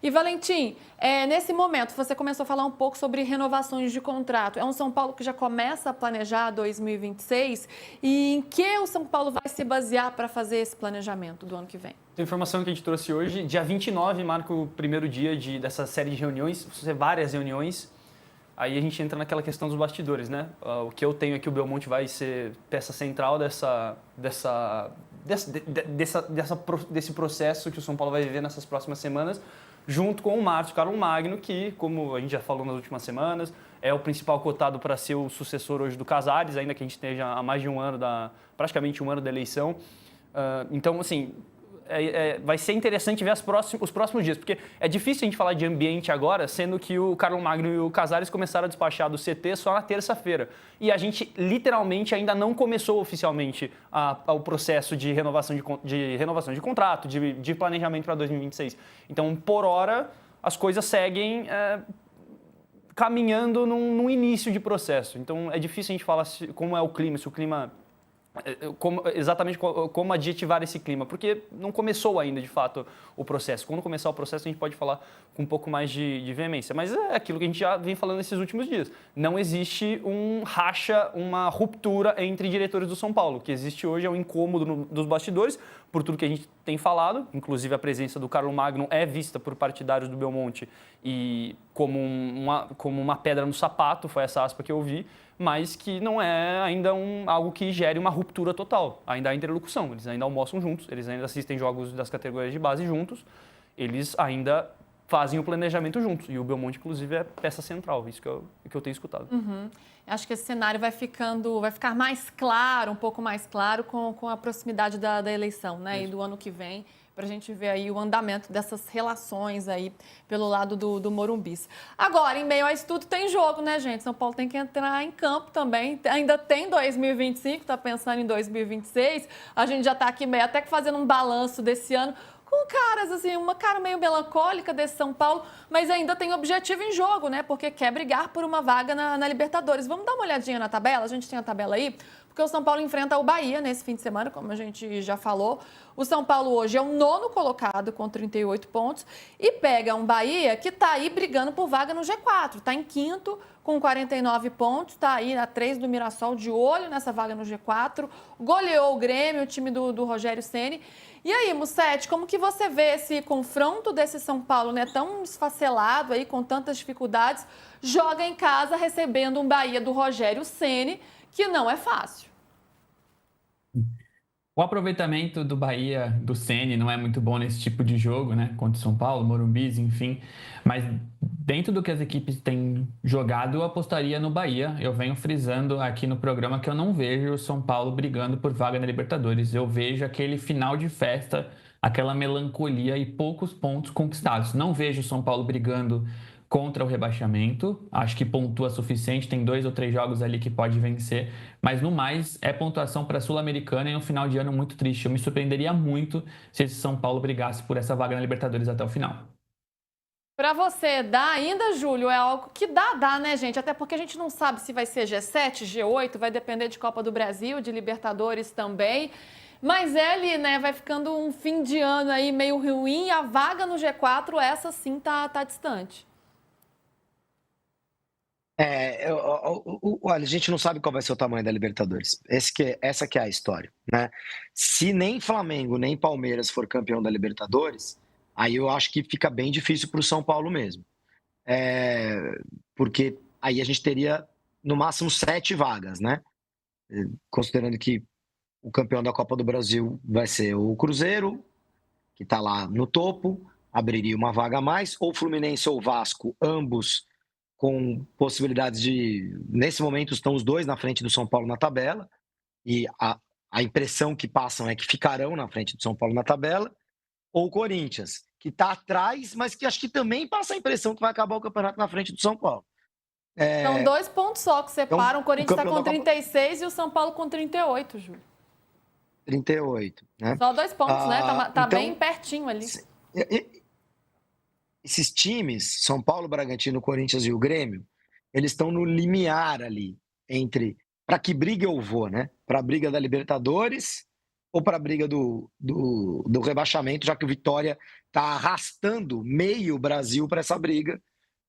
E Valentim, nesse momento você começou a falar um pouco sobre renovações de contrato. É um São Paulo que já começa a planejar 2026 e em que o São Paulo vai se basear para fazer esse planejamento do ano que vem? A informação que a gente trouxe hoje, dia 29 marca o primeiro dia dessa série de reuniões, vão ser várias reuniões. Aí a gente entra naquela questão dos bastidores, né? O que eu tenho é que o Belmonte vai ser peça central desse processo que o São Paulo vai viver nessas próximas semanas, junto com o Márcio Carlos Magno, que, como a gente já falou nas últimas semanas, é o principal cotado para ser o sucessor hoje do Casares, ainda que a gente esteja há mais de um ano, praticamente um ano da eleição. Então, assim, vai ser interessante ver os próximos dias, porque é difícil a gente falar de ambiente agora, sendo que o Carlos Magno e o Casares começaram a despachar do CT só na terça-feira. E a gente, literalmente, ainda não começou oficialmente o processo de renovação de contrato, de planejamento para 2026. Então, por hora, as coisas seguem caminhando num início de processo. Então, é difícil a gente falar como é o clima, se o clima... exatamente como adjetivar esse clima, porque não começou ainda, de fato, o processo. Quando começar o processo, a gente pode falar com um pouco mais de veemência. Mas é aquilo que a gente já vem falando nesses últimos dias. Não existe uma ruptura entre diretores do São Paulo. O que existe hoje é um incômodo dos bastidores, por tudo que a gente tem falado. Inclusive, a presença do Carlos Magno é vista por partidários do Belmonte e como uma pedra no sapato, foi essa aspa que eu vi, mas que não é ainda algo que gere uma ruptura total. Ainda há interlocução, eles ainda almoçam juntos, eles ainda assistem jogos das categorias de base juntos, eles ainda fazem o planejamento juntos. E o Belmonte, inclusive, é peça central, isso que eu tenho escutado. Uhum. Acho que esse cenário vai ficar mais claro, um pouco mais claro com a proximidade da eleição, né? E do ano que vem, para a gente ver aí o andamento dessas relações aí pelo lado do Morumbis. Agora, em meio a isso tudo, tem jogo, né, gente? São Paulo tem que entrar em campo também. Ainda tem 2025, tá pensando em 2026. A gente já está aqui meio até que fazendo um balanço desse ano, com caras, assim, uma cara meio melancólica desse São Paulo, mas ainda tem objetivo em jogo, né? Porque quer brigar por uma vaga na Libertadores. Vamos dar uma olhadinha na tabela? A gente tem a tabela aí? Porque o São Paulo enfrenta o Bahia nesse fim de semana, como a gente já falou. O São Paulo hoje é o 9º colocado com 38 pontos e pega um Bahia que está aí brigando por vaga no G4. Está em 5º com 49 pontos, está aí na 3 do Mirassol, de olho nessa vaga no G4. Goleou o Grêmio, o time do Rogério Ceni. E aí, Mussete, como que você vê esse confronto desse São Paulo, né, tão esfacelado aí, com tantas dificuldades, joga em casa recebendo um Bahia do Rogério Ceni, que não é fácil? O aproveitamento do Bahia, do Ceni, não é muito bom nesse tipo de jogo, né? Contra o São Paulo, Morumbis, enfim. Mas dentro do que as equipes têm jogado, eu apostaria no Bahia. Eu venho frisando aqui no programa que eu não vejo o São Paulo brigando por vaga na Libertadores. Eu vejo aquele final de festa, aquela melancolia e poucos pontos conquistados. Não vejo o São Paulo brigando contra o rebaixamento, acho que pontua suficiente, tem 2 ou 3 jogos ali que pode vencer, mas no mais é pontuação para a Sul-Americana e um final de ano muito triste. Eu me surpreenderia muito se esse São Paulo brigasse por essa vaga na Libertadores até o final. Para você, dá ainda, Júlio? É algo que dá, né, gente? Até porque a gente não sabe se vai ser G7, G8, vai depender de Copa do Brasil, de Libertadores também. Mas ele, né, vai ficando um fim de ano aí meio ruim, a vaga no G4, essa sim tá distante. Olha, a gente não sabe qual vai ser o tamanho da Libertadores. Essa que é a história, né? Se nem Flamengo nem Palmeiras for campeão da Libertadores, aí eu acho que fica bem difícil para o São Paulo mesmo. Porque aí a gente teria no máximo 7 vagas, né? Considerando que o campeão da Copa do Brasil vai ser o Cruzeiro, que está lá no topo, abriria uma vaga a mais, ou Fluminense ou Vasco, ambos com possibilidades de... Nesse momento estão os dois na frente do São Paulo na tabela, e a impressão que passam é que ficarão na frente do São Paulo na tabela, ou o Corinthians, que está atrás, mas que acho que também passa a impressão que vai acabar o campeonato na frente do São Paulo. São 2 pontos só que separam, Então, o Corinthians está com Copa... 36 e o São Paulo com 38, Júlio. 38, né? Só 2 pontos, né? Tá então, bem pertinho ali. Esses times, São Paulo, Bragantino, Corinthians e o Grêmio, eles estão no limiar ali entre para que briga eu vou, né? Para a briga da Libertadores ou para a briga do rebaixamento, já que o Vitória está arrastando meio Brasil para essa briga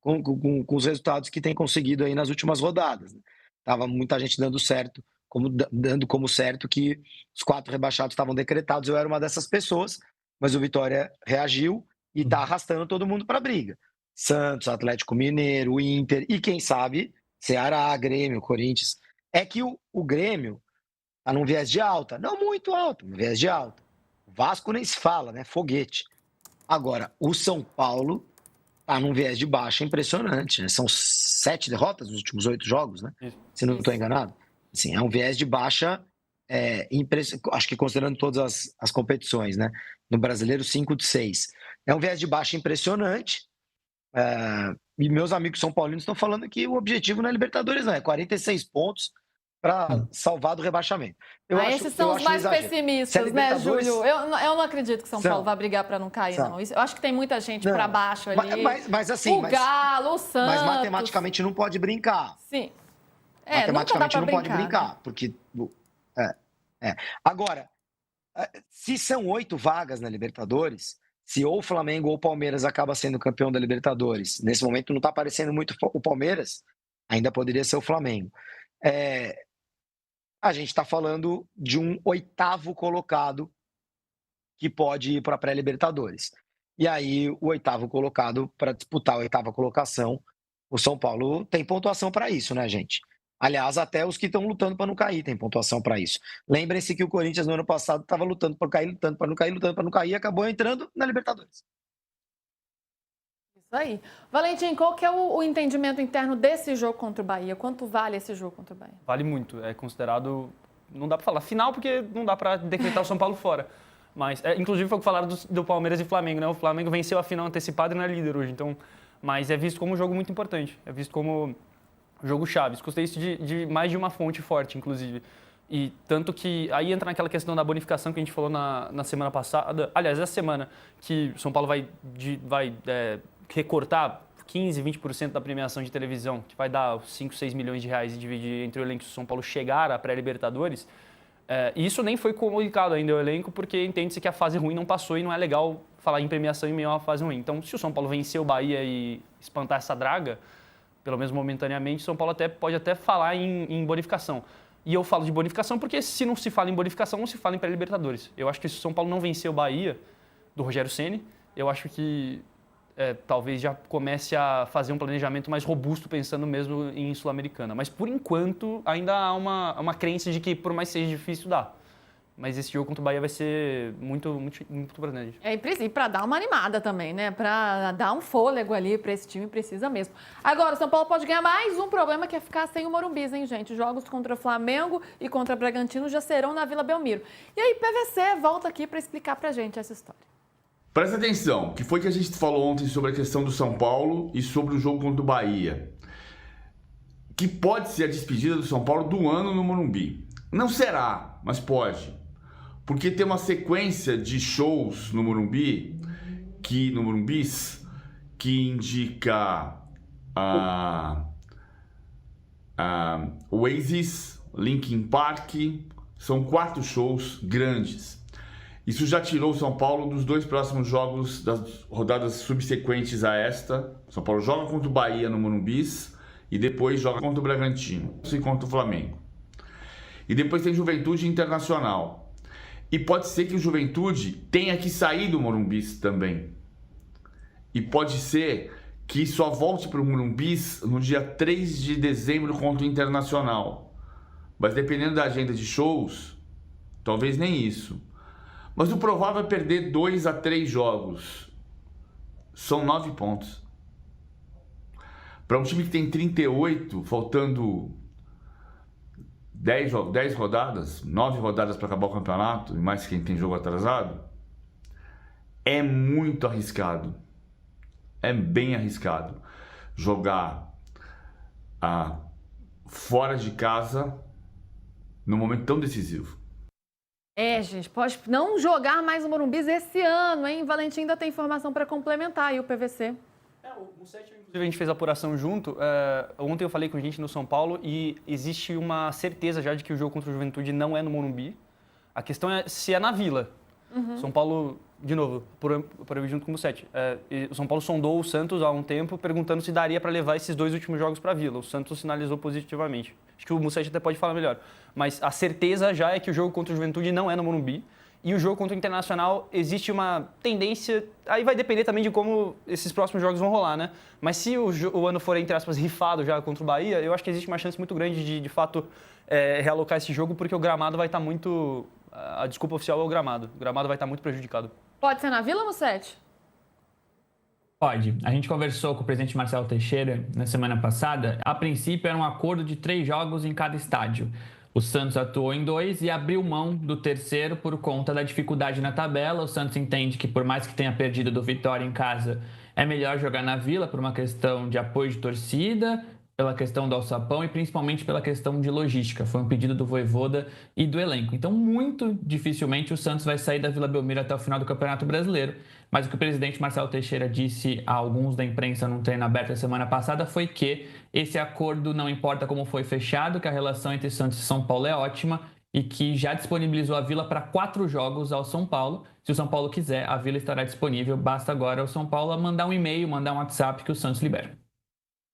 com os resultados que tem conseguido aí nas últimas rodadas. Tava muita gente dando como certo que os 4 rebaixados estavam decretados. Eu era uma dessas pessoas, mas o Vitória reagiu e está arrastando todo mundo para a briga. Santos, Atlético Mineiro, Inter e quem sabe Ceará, Grêmio, Corinthians. É que o Grêmio está num viés de alta, não muito alto, um viés de alta. O Vasco nem se fala, né? Foguete. Agora, o São Paulo está num viés de baixa impressionante, né? São 7 derrotas nos últimos 8 jogos, né? Se não estou enganado. Assim, é um viés de baixa, acho que considerando todas as competições, né? No Brasileiro, 5 de 6. É um viés de baixa impressionante. E meus amigos são paulinos estão falando que o objetivo não é Libertadores, não, é 46 pontos para salvar do rebaixamento. Esses são os mais pessimistas, né, Júlio? Eu não acredito que São Paulo vai brigar para não cair, não. Eu acho que tem muita gente para baixo ali. Mas assim, o Galo, o Santos. Mas matematicamente não pode brincar. Sim. Matematicamente não pode brincar, né? Porque. Agora, se são 8 vagas na Libertadores, se ou o Flamengo ou o Palmeiras acaba sendo campeão da Libertadores, nesse momento não está aparecendo muito o Palmeiras, ainda poderia ser o Flamengo. A gente está falando de um 8º colocado que pode ir para a pré-Libertadores. E aí, o 8º colocado, para disputar a 8ª colocação, o São Paulo tem pontuação para isso, né, gente? Aliás, até os que estão lutando para não cair têm pontuação para isso. Lembrem-se que o Corinthians, no ano passado, estava lutando para cair, lutando para não cair, e acabou entrando na Libertadores. Isso aí. Valentim, qual que é o entendimento interno desse jogo contra o Bahia? Quanto vale esse jogo contra o Bahia? Vale muito. É considerado... Não dá para falar final, porque não dá para decretar o São Paulo fora. Mas, inclusive, foi o que falaram do Palmeiras e Flamengo, né? O Flamengo venceu a final antecipada e não é líder hoje. Então, mas é visto como um jogo muito importante. É visto como jogo chave. Escutei isso de mais de uma fonte forte, inclusive. E tanto que aí entra naquela questão da bonificação que a gente falou na semana passada. Aliás, essa semana que o São Paulo vai recortar 15%, 20% da premiação de televisão, que vai dar 5, 6 milhões de reais e dividir entre o elenco se o São Paulo chegar à pré-Libertadores. Isso nem foi comunicado ainda ao elenco, porque entende-se que a fase ruim não passou e não é legal falar em premiação em meio a uma fase ruim. Então, se o São Paulo vencer o Bahia e espantar essa draga, pelo menos momentaneamente, o São Paulo pode até falar em bonificação. E eu falo de bonificação porque se não se fala em bonificação, não se fala em pré-Libertadores. Eu acho que se o São Paulo não vencer o Bahia, do Rogério Ceni, eu acho que talvez já comece a fazer um planejamento mais robusto, pensando mesmo em Sul-Americana. Mas, por enquanto, ainda há uma crença de que, por mais seja difícil, dá. Mas esse jogo contra o Bahia vai ser muito, muito, muito importante. E para dar uma animada também, né? Para dar um fôlego ali para esse time, precisa mesmo. Agora, o São Paulo pode ganhar mais um problema, que é ficar sem o Morumbi, hein, gente? Jogos contra o Flamengo e contra o Bragantino já serão na Vila Belmiro. E aí, PVC volta aqui para explicar para a gente essa história. Presta atenção, que foi que a gente falou ontem sobre a questão do São Paulo e sobre o jogo contra o Bahia. Que pode ser a despedida do São Paulo do ano no Morumbi. Não será, mas pode. Porque tem uma sequência de shows no Morumbi, que indica Oasis, Linkin Park, são 4 shows grandes. Isso já tirou o São Paulo dos 2 próximos jogos das rodadas subsequentes a esta. O São Paulo joga contra o Bahia no Morumbi e depois joga contra o Bragantino e contra o Flamengo. E depois tem Juventude Internacional. E pode ser que o Juventude tenha que sair do Morumbi também. E pode ser que só volte para o Morumbi no dia 3 de dezembro contra o Internacional. Mas dependendo da agenda de shows, talvez nem isso. Mas o provável é perder 2 a 3 jogos. São 9 pontos. Para um time que tem 38, faltando 10 rodadas, 9 rodadas para acabar o campeonato, e mais quem tem jogo atrasado, é muito arriscado. É bem arriscado jogar fora de casa num momento tão decisivo. Gente, pode não jogar mais o Morumbi esse ano, hein? Valentim ainda tem informação para complementar aí o PVC. O Sétimo, inclusive, a gente fez a apuração junto. Ontem eu falei com gente no São Paulo e existe uma certeza já de que o jogo contra o Juventude não é no Morumbi. A questão é se é na Vila. São Paulo, de novo, por eu ir junto com o Musetti, o São Paulo sondou o Santos há um tempo perguntando se daria para levar esses 2 últimos jogos para a Vila. O Santos sinalizou positivamente. Acho que o Musetti até pode falar melhor. Mas a certeza já é que o jogo contra o Juventude não é no Morumbi. E o jogo contra o Internacional existe uma tendência... Aí vai depender também de como esses próximos jogos vão rolar, né? Mas se o ano for, entre aspas, rifado já contra o Bahia, eu acho que existe uma chance muito grande de fato, realocar esse jogo, porque o gramado vai estar muito... A desculpa oficial é o gramado. O gramado vai estar muito prejudicado. Pode ser na Vila, Musetti? Pode. A gente conversou com o presidente Marcelo Teixeira na semana passada. A princípio, era um acordo de 3 jogos em cada estádio. O Santos atuou em 2 e abriu mão do terceiro por conta da dificuldade na tabela. O Santos entende que, por mais que tenha perdido do Vitória em casa, é melhor jogar na Vila por uma questão de apoio de torcida, pela questão do alçapão e principalmente pela questão de logística. Foi um pedido do Vojvoda e do elenco. Então, muito dificilmente o Santos vai sair da Vila Belmiro até o final do Campeonato Brasileiro. Mas o que o presidente Marcelo Teixeira disse a alguns da imprensa num treino aberto a semana passada foi que esse acordo não importa como foi fechado, que a relação entre Santos e São Paulo é ótima e que já disponibilizou a Vila para 4 jogos ao São Paulo. Se o São Paulo quiser, a Vila estará disponível. Basta agora o São Paulo mandar um e-mail, mandar um WhatsApp que o Santos libera.